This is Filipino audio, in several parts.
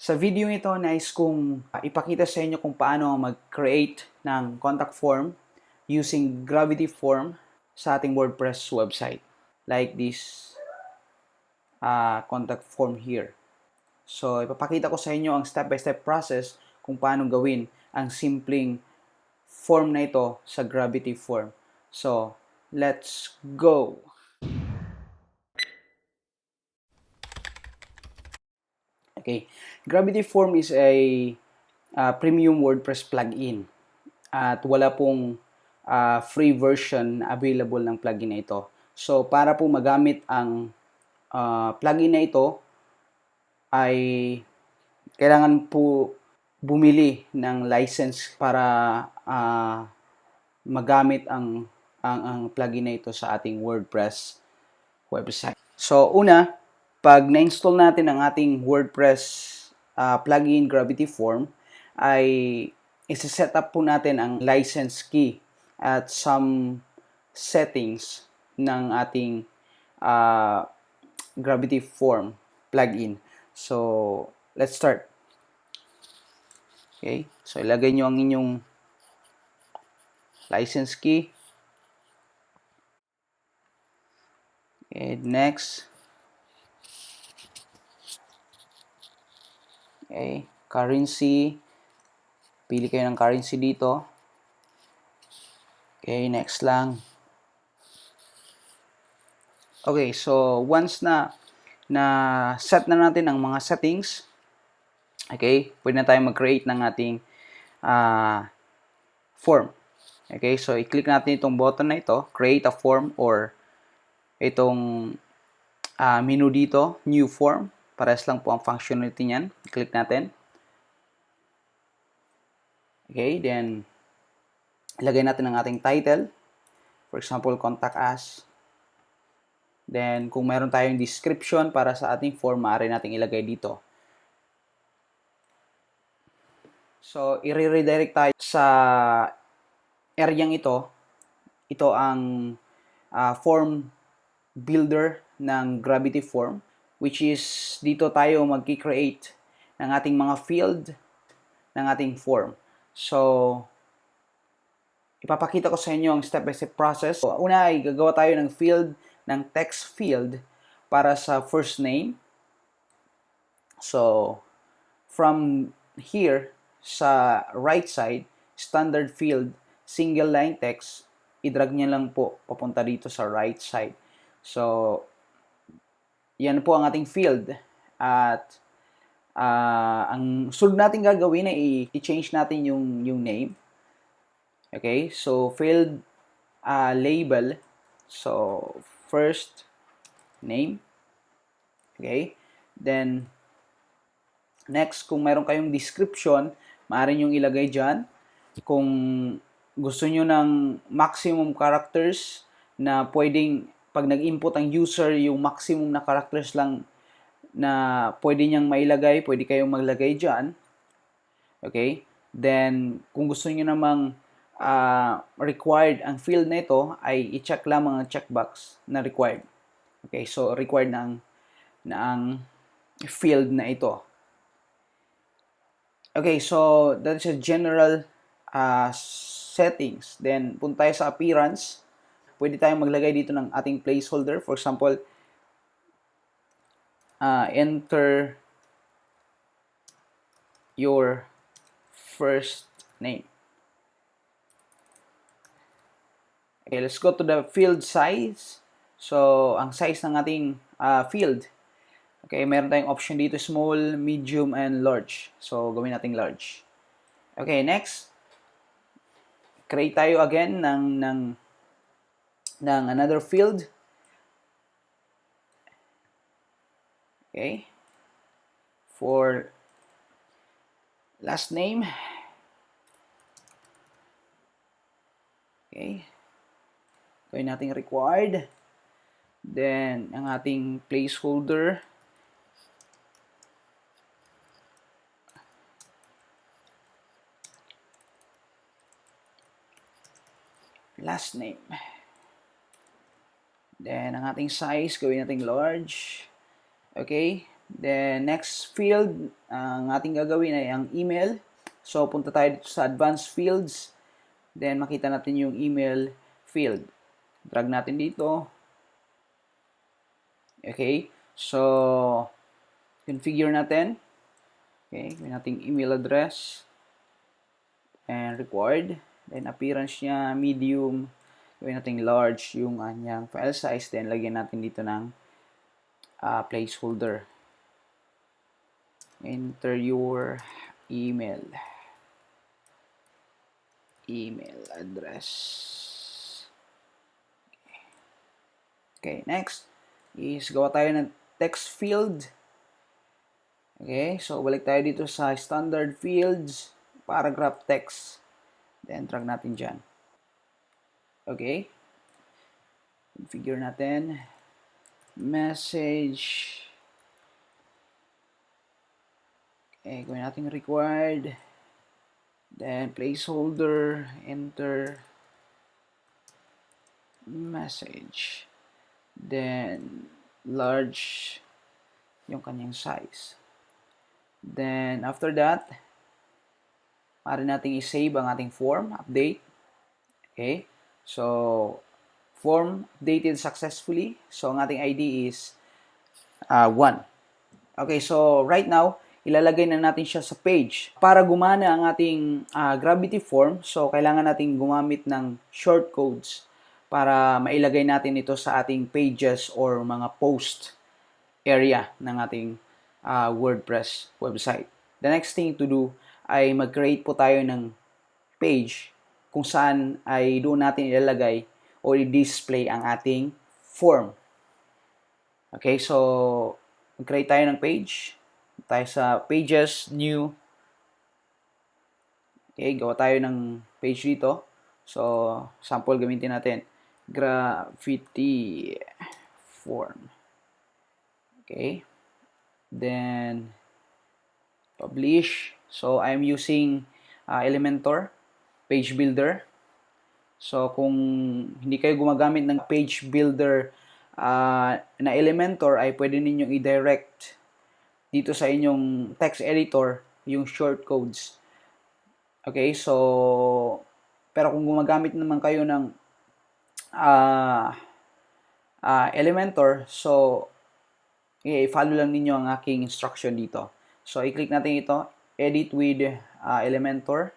Sa video ito, nais kong ipakita sa inyo kung paano mag-create ng contact form using gravity form sa ating WordPress website. Like this contact form here. So, ipapakita ko sa inyo ang step-by-step process kung paano gawin ang simpleng form na ito sa gravity form. So, let's go! Okay, Gravity Form is a premium WordPress plugin at wala pong free version available ng plugin na ito. So, para po magamit ang plugin na ito ay kailangan po bumili ng license para magamit ang plugin na ito sa ating WordPress website. So, una, pag na-install natin ang ating WordPress plugin Gravity Form, ay isi-set up po natin ang license key at some settings ng ating Gravity Form plugin. So, let's start. Okay, so ilagay nyo ang inyong license key. Okay, next. Okay, currency. Pili kayo ng currency dito. Okay, next lang. Okay, so once na set na natin ang mga settings, okay, pwede na tayong mag-create ng ating form. Okay, so i-click natin itong button na ito, create a form, or itong menu dito, new form. Parehas lang po ang functionality niyan. I-click natin. Okay, then ilagay natin ang ating title. For example, contact us. Then, kung mayroon tayong description para sa ating form, maaari natin ilagay dito. So, i-redirect tayo sa areang ito. Ito ang form builder ng Gravity Form, which is dito tayo mag-create ng ating mga field ng ating form. So, ipapakita ko sa inyo ang step-by-step process. So, una ay gagawa tayo ng field, ng text field para sa first name. So, from here, sa right side, standard field, single line text, i-drag niya lang po papunta dito sa right side. So, yan po ang ating field. At ang sunod natin gagawin ay i-change natin yung name. Okay, so field label. So, first name. Okay, then next, kung mayroon kayong description, maaari nyo ilagay dyan. Kung gusto nyo ng maximum characters na pwedeng, pag nag-input ang user, yung maximum na characters lang na pwede niyang mailagay, pwede kayong maglagay dyan. Okay? Then, kung gusto nyo namang required ang field na ito, ay i-check lamang ang checkbox na required. Okay? So, required na ang field na ito. Okay, so that is a general settings. Then, punta tayo sa appearance. Pwede tayong maglagay dito ng ating placeholder. For example, enter your first name. Okay, let's go to the field size. So, ang size ng ating field. Okay, meron tayong option dito, small, medium, and large. So, gawin natin large. Okay, next. Create tayo again ng another field. Okay. For last name. Okay. Gawin natin required. Then, ang ating placeholder. Last name. Then, ang ating size, gawin natin large. Okay. Then, next field, ang ating gagawin ay ang email. So, punta tayo dito sa advanced fields. Then, makita natin yung email field. Drag natin dito. Okay. So, configure natin. Okay. Gawin natin email address. And required. Then, appearance niya, medium. Gawin natin large yung kanyang file size. Then, lagyan natin dito ng placeholder. Enter your email address. Okay, next is gawa tayo ng text field. Okay, so balik tayo dito sa standard fields, paragraph text. Then drag natin dyan. Okay, configure natin. Message. Okay, gawin natin required. Then placeholder, enter message. Then large yung kanyang size. Then after that, maaari nating i-save ang ating form, update. Okay? So form updated successfully. So ang ating ID is 1. Okay, so right now, ilalagay na natin siya sa page. Para gumana ang ating gravity form, so kailangan natin gumamit ng shortcodes para mailagay natin ito sa ating pages or mga post area ng ating WordPress website. The next thing to do ay mag-create po tayo ng page kung saan ay doon natin ilalagay o i-display ang ating form. Okay, so mag-create tayo ng page. Tayo sa pages, new. Okay, gawa tayo ng page dito. So, sample gamitin natin. Gravityform. Okay. Then, publish. So, I'm using Elementor, page builder. So, kung hindi kayo gumagamit ng page builder na Elementor, ay pwede ninyong i-direct dito sa inyong text editor yung shortcodes. Okay, so pero kung gumagamit naman kayo ng Elementor, so i-follow lang ninyo ang aking instruction dito. So i-click natin ito, edit with Elementor.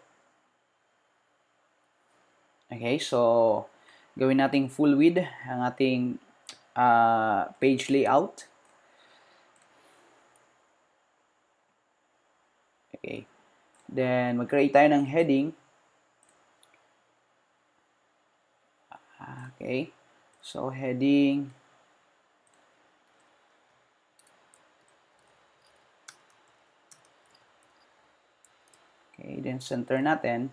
Okay, so gawin nating full width ang ating page layout. Okay. Then, mag-create tayo ng heading. Okay. So, heading. Okay. Then, center natin.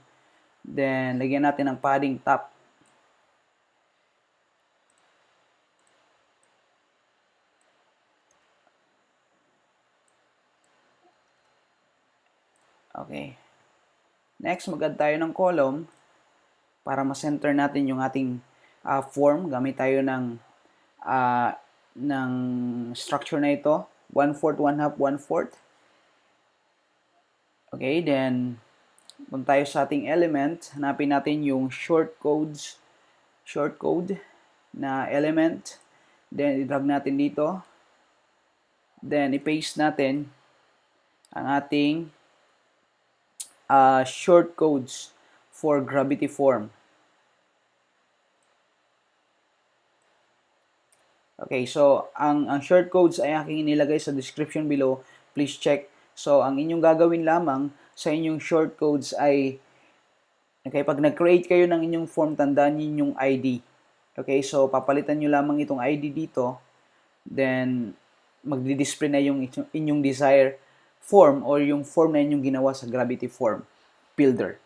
Then, lagyan natin ng padding top. Okay. Next, mag-add tayo ng column para ma-center natin yung ating form. Gamit tayo ng structure na ito. 1/4, 1/2, 1/4. Okay, then punta tayo sa ating element. Hanapin natin yung shortcode na element. Then, i-drag natin dito. Then, i-paste natin ang ating shortcodes for gravityform. Okay, so ang shortcodes ay aking inilagay sa description below. Please check. So, ang inyong gagawin lamang sa inyong shortcodes ay, okay, pag nag-create kayo ng inyong form, tandaan niyo yung ID. Okay, so papalitan nyo lamang itong ID dito. Then, magdi-display na yung inyong desired form or yung form na inyong ginawa sa gravity form builder.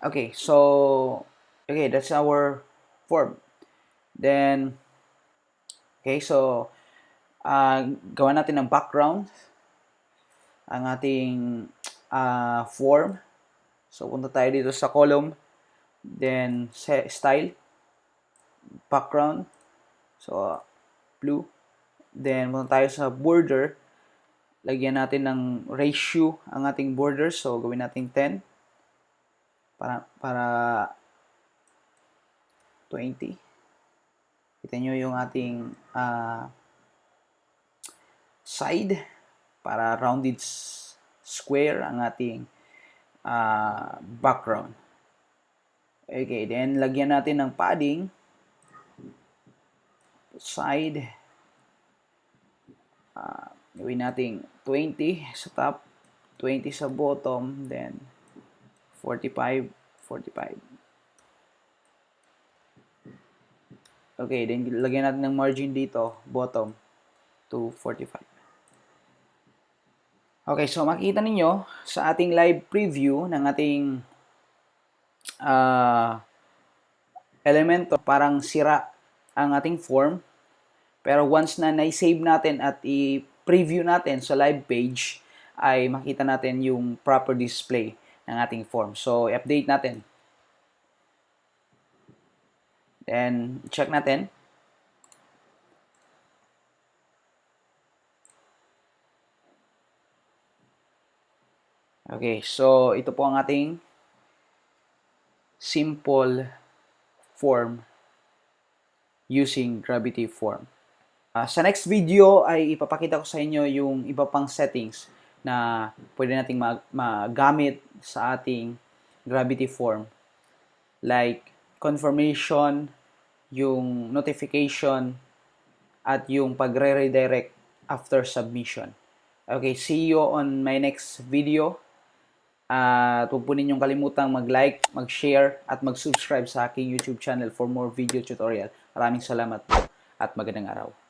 Okay, so, okay, that's our form. Then, okay, so, gawa natin ng background ang ating form. So, punta tayo dito sa column. Then, style. Background. So, blue. Then, punta tayo sa border. lagyan natin ng ratio ang ating borders. So, gawin natin 10 para 20. Kita nyo yung ating side para rounded square ang ating background. Okay, then lagyan natin ng padding. Side. Gawin natin 20 sa top, 20 sa bottom, then 45, 45. Okay, then lagyan natin ng margin dito, bottom to 45. Okay, so makita ninyo sa ating live preview ng ating elemento, parang sira ang ating form. Pero once na na-save natin at i-preview natin sa live page, ay makita natin yung proper display ng ating form. So, i-update natin. Then, check natin. Okay, so ito po ang ating simple form using gravityform. Sa next video ay ipapakita ko sa inyo yung iba pang settings na pwede nating magamit sa ating gravityform. Like confirmation, yung notification, at yung pagre-redirect after submission. Okay, see you on my next video. At huwag po ninyong kalimutang mag-like, mag-share, at mag-subscribe sa aking YouTube channel for more video tutorial. Maraming salamat po at magandang araw.